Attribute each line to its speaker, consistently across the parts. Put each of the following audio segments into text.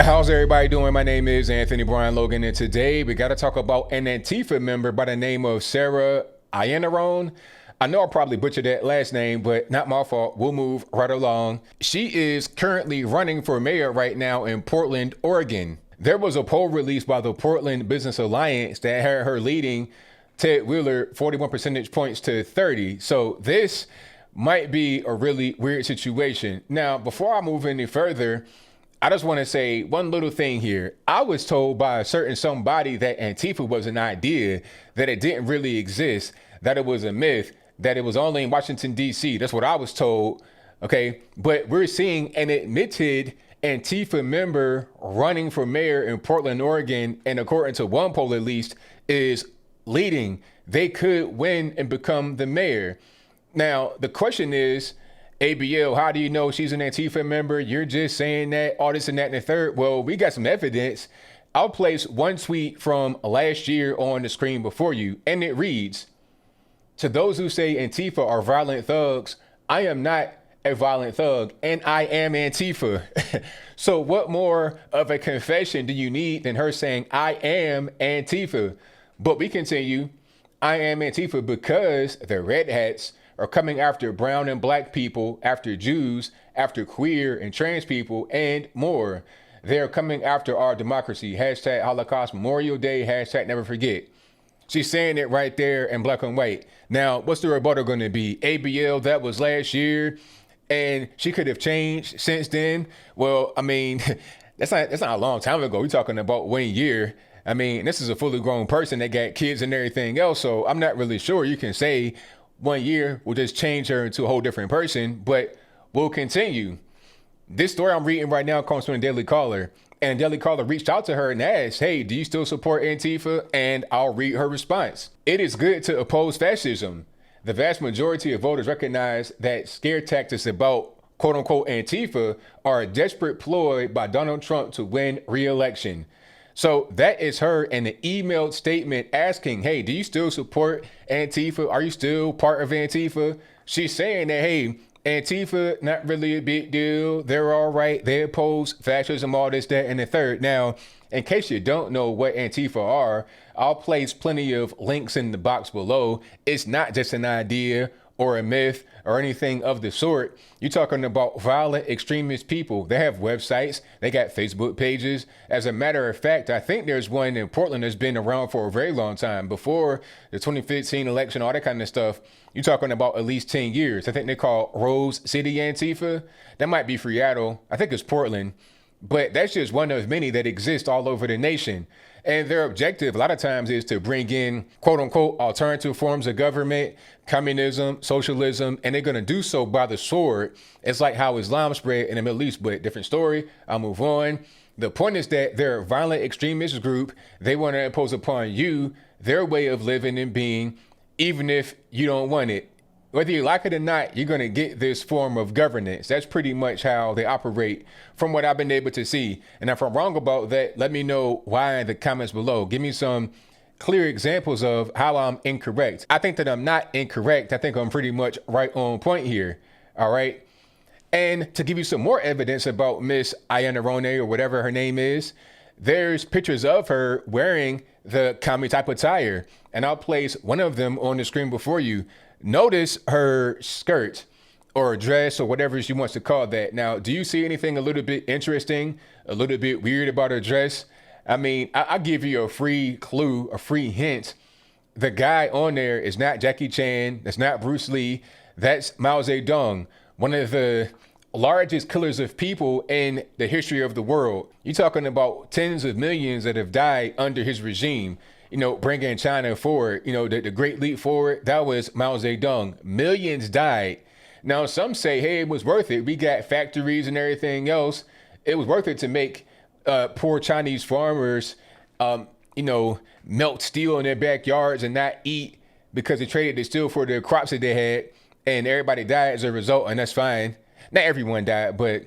Speaker 1: How's everybody doing? My name is Anthony Brian Logan, and today we got to talk about an Antifa member by the name of Sarah Iannarone. I know I probably butchered that last name, but not my fault. We'll move right along. She is currently running for mayor right now in Portland, Oregon. There was a poll released by the Portland Business Alliance that had her leading Ted Wheeler 41 percentage points to 30. So this might be a really weird situation. Now, before I move any further, I just want to say one little thing here. I was told by a certain somebody that Antifa was an idea, that it didn't really exist, that it was a myth, that it was only in Washington, D.C. That's what I was told. Okay. But we're seeing an admitted Antifa member running for mayor in Portland, Oregon, and according to one poll at least, is leading. They could win and become the mayor. Now, the question is, ABL, how do you know she's an Antifa member? You're just saying that, all this and that and the third. Well, we got some evidence. I'll place one tweet from last year on the screen before you, and it reads, "To those who say Antifa are violent thugs, I am not a violent thug, and I am Antifa." So what more of a confession do you need than her saying, "I am Antifa"? But we continue. "I am Antifa because the red hats are coming after brown and black people, after Jews, after queer and trans people, and more. They're coming after our democracy. Hashtag Holocaust Memorial Day. Hashtag never forget." She's saying it right there in black and white. Now, what's the rebuttal going to be? ABL, that was last year, and she could have changed since then. Well, I mean, that's not a long time ago. We're talking about 1 year. I mean, this is a fully grown person that got kids and everything else. So I'm not really sure you can say 1 year will just change her into a whole different person, but we'll continue. This story I'm reading right now comes from the Daily Caller, and Daily Caller reached out to her and asked, "Hey, do you still support Antifa?" And I'll read her response. "It is good to oppose fascism. The vast majority of voters recognize that scare tactics about quote unquote Antifa are a desperate ploy by Donald Trump to win re-election." So that is her in an emailed statement asking, "Hey, do you still support Antifa? Are you still part of Antifa?" She's saying that, hey, Antifa, not really a big deal. They're all right. They oppose fascism, all this, that, and the third. Now, in case you don't know what Antifa are, I'll place plenty of links in the box below. It's not just an idea or a myth or anything of the sort. You're talking about violent extremist people. They have websites. They got Facebook pages. As a matter of fact, I think there's one in Portland that's been around for a very long time. Before the 2015 election, all that kind of stuff, you're talking about at least 10 years. I think they call Rose City Antifa. That might be Seattle. I think it's Portland. But that's just one of many that exist all over the nation. And their objective a lot of times is to bring in quote unquote alternative forms of government, communism, socialism, and they're going to do so by the sword. It's like how Islam spread in the Middle East, but different story. I'll move on. The point is that they're a violent extremist group. They want to impose upon you their way of living and being, even if you don't want it. Whether you like it or not, you're going to get this form of governance. That's pretty much how they operate from what I've been able to see. And if I'm wrong about that, let me know why in the comments below. Give me some clear examples of how I'm incorrect. I think that I'm not incorrect. I think I'm pretty much right on point here. All right. And to give you some more evidence about Miss Iannarone or whatever her name is, there's pictures of her wearing the commie type attire. And I'll place one of them on the screen before you. Notice her skirt or dress or whatever she wants to call that. Now, do you see anything a little bit interesting, a little bit weird about her dress? I mean, I'll give you a free clue, a free hint. The guy on there is not Jackie Chan. That's not Bruce Lee. That's Mao Zedong, one of the largest killers of people in the history of the world. You're talking about tens of millions that have died under his regime. You know, bringing China forward, you know, the Great Leap Forward, that was Mao Zedong. Millions died. Now, some say, hey, it was worth it. We got factories and everything else. It was worth it to make poor Chinese farmers, you know, melt steel in their backyards and not eat because they traded the steel for the crops that they had. And everybody died as a result, and that's fine. Not everyone died, but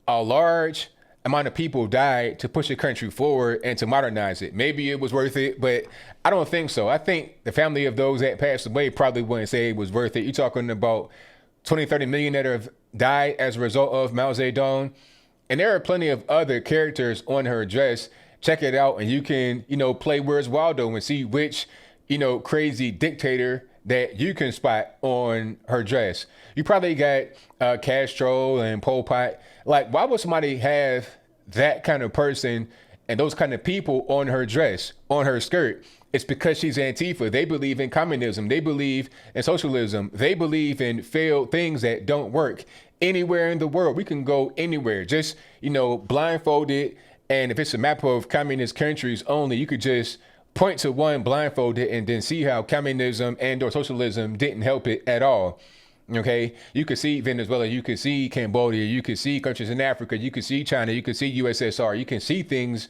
Speaker 1: a large amount of people died to push the country forward and to modernize it. Maybe it was worth it, but I don't think so. I think the family of those that passed away probably wouldn't say it was worth it. You're talking about 20, 30 million that have died as a result of Mao Zedong. And there are plenty of other characters on her dress. Check it out and you can, play Where's Waldo and see which, crazy dictator that you can spot on her dress. You probably got Castro and Pol Pot. Like, why would somebody have that kind of person and those kind of people on her dress, on her skirt? It's because she's Antifa. They believe in communism. They believe in socialism. They believe in failed things that don't work. Anywhere in the world, we can go anywhere. Just, blindfolded. And if it's a map of communist countries only, you could just point to one blindfolded and then see how communism and or socialism didn't help it at all. Okay, you could see Venezuela, you could see Cambodia, you could see countries in Africa, you could see China, you could see USSR, you can see things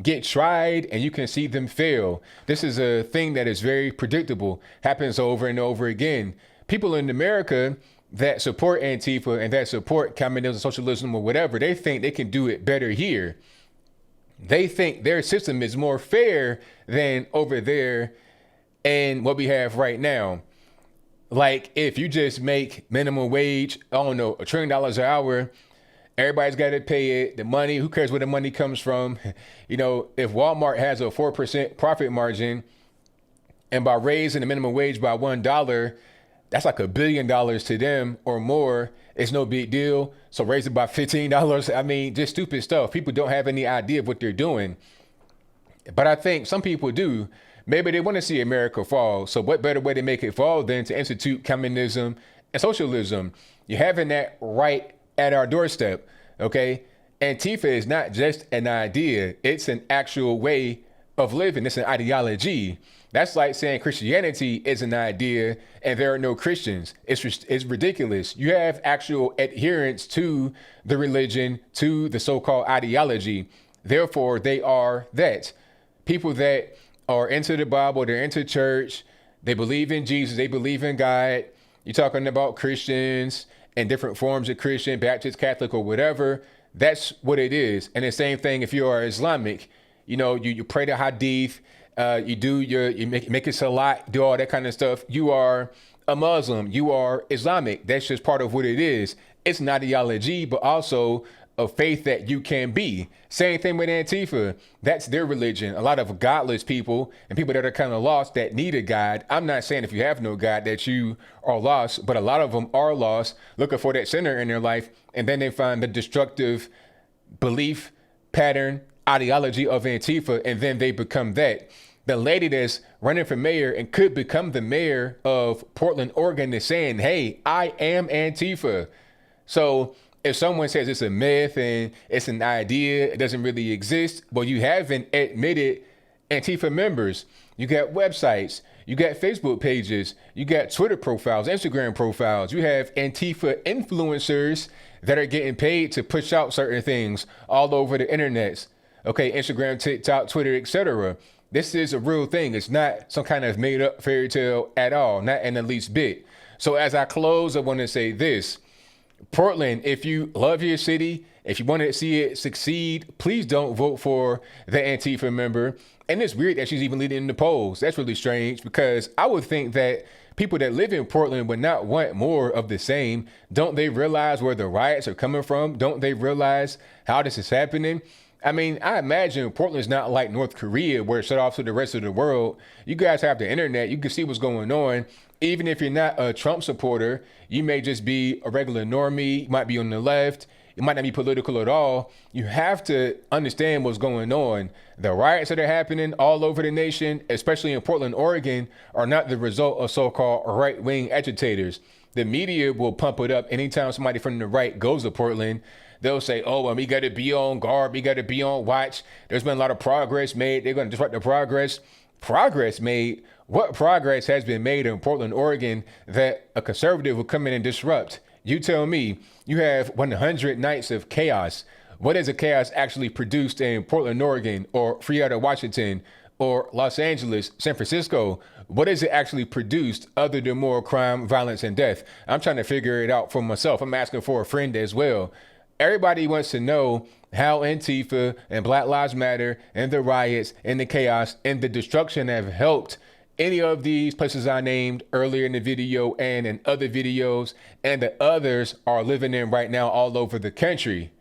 Speaker 1: get tried and you can see them fail. This is a thing that is very predictable, happens over and over again. People in America that support Antifa and that support communism, socialism, or whatever, they think they can do it better here. They think their system is more fair than over there and what we have right now. Like, if you just make minimum wage, I don't know, $1 trillion an hour, everybody's got to pay it. The money, who cares where the money comes from? If Walmart has a 4% profit margin, and by raising the minimum wage by $1, that's like $1 billion to them or more. It's no big deal. So raise it by $15. I mean, just stupid stuff. People don't have any idea of what they're doing. But I think some people do. Maybe they want to see America fall. So what better way to make it fall than to institute communism and socialism? You're having that right at our doorstep, okay? Antifa is not just an idea. It's an actual way of living. It's an ideology. That's like saying Christianity is an idea and there are no Christians. It's ridiculous. You have actual adherence to the religion, to the so-called ideology. Therefore, they are that. People that are into the Bible, they're into church, they believe in Jesus, they believe in God. You're talking about Christians and different forms of Christian, Baptist, Catholic, or whatever. That's what it is. And the same thing if you are Islamic, you pray the Hadith, you make a salat, do all that kind of stuff. You are a Muslim, you are Islamic. That's just part of what it is. It's an ideology, but also a faith that you can be. Same thing with Antifa. That's their religion. A lot of godless people and people that are kind of lost that need a God. I'm not saying if you have no God that you are lost, but a lot of them are lost, looking for that center in their life. And then they find the destructive belief pattern, ideology of Antifa, and then they become that. The lady that's running for mayor and could become the mayor of Portland, Oregon is saying, hey, I am Antifa. So if someone says it's a myth and it's an idea, it doesn't really exist, well, you haven't admitted Antifa members. You got websites, you got Facebook pages, you got Twitter profiles, Instagram profiles. You have Antifa influencers that are getting paid to push out certain things all over the internet. Okay, Instagram, TikTok, Twitter, etc. This is a real thing. It's not some kind of made up fairy tale at all, not in the least bit. So as I close, I want to say this. Portland, if you love your city, if you want to see it succeed, please don't vote for the Antifa member. And it's weird that she's even leading in the polls. That's really strange because I would think that people that live in Portland would not want more of the same. Don't they realize where the riots are coming from? Don't they realize how this is happening? I mean, I imagine Portland's not like North Korea where it's shut off to the rest of the world. You guys have the internet. You can see what's going on. Even if you're not a Trump supporter, you may just be a regular normie. You might be on the left. You might not be political at all. You have to understand what's going on. The riots that are happening all over the nation, especially in Portland, Oregon, are not the result of so-called right-wing agitators. The media will pump it up anytime somebody from the right goes to Portland. They'll say, oh, well, we got to be on guard. We got to be on watch. There's been a lot of progress made. They're going to disrupt the progress. Progress made? What progress has been made in Portland, Oregon that a conservative will come in and disrupt? You tell me. You have 100 nights of chaos. What is a chaos actually produced in Portland, Oregon, or Seattle, Washington, or Los Angeles, San Francisco? What is it actually produced other than more crime, violence, and death? I'm trying to figure it out for myself. I'm asking for a friend as well. Everybody wants to know how Antifa and Black Lives Matter and the riots and the chaos and the destruction have helped any of these places I named earlier in the video and in other videos and that others are living in right now all over the country.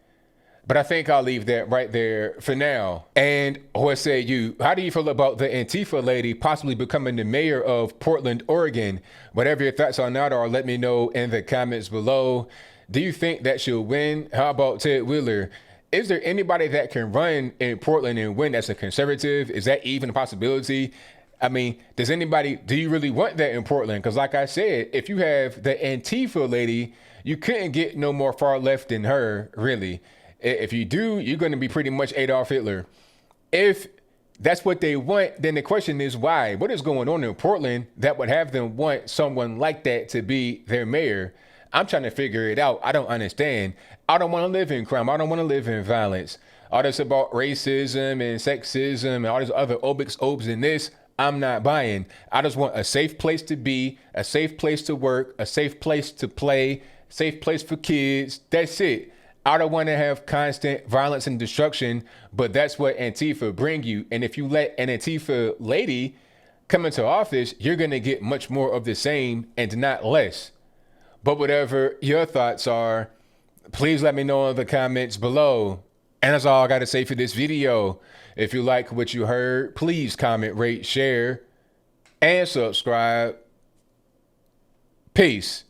Speaker 1: But I think I'll leave that right there for now. And what say you? How do you feel about the Antifa lady possibly becoming the mayor of Portland, Oregon? Whatever your thoughts on that are, let me know in the comments below. Do you think that she'll win? How about Ted Wheeler? Is there anybody that can run in Portland and win as a conservative? Is that even a possibility? I mean, do you really want that in Portland? Because like I said, if you have the Antifa lady, you couldn't get no more far left than her, really. If you do, you're going to be pretty much Adolf Hitler. If that's what they want, then the question is why? What is going on in Portland that would have them want someone like that to be their mayor? I'm trying to figure it out. I don't understand. I don't want to live in crime. I don't want to live in violence. All this about racism and sexism and all these other obes in this, I'm not buying. I just want a safe place to be, a safe place to work, a safe place to play, safe place for kids. That's it. I don't want to have constant violence and destruction, but that's what Antifa bring you. And if you let an Antifa lady come into office, you're going to get much more of the same and not less. But whatever your thoughts are, please let me know in the comments below. And that's all I got to say for this video. If you like what you heard, please comment, rate, share, and subscribe. Peace.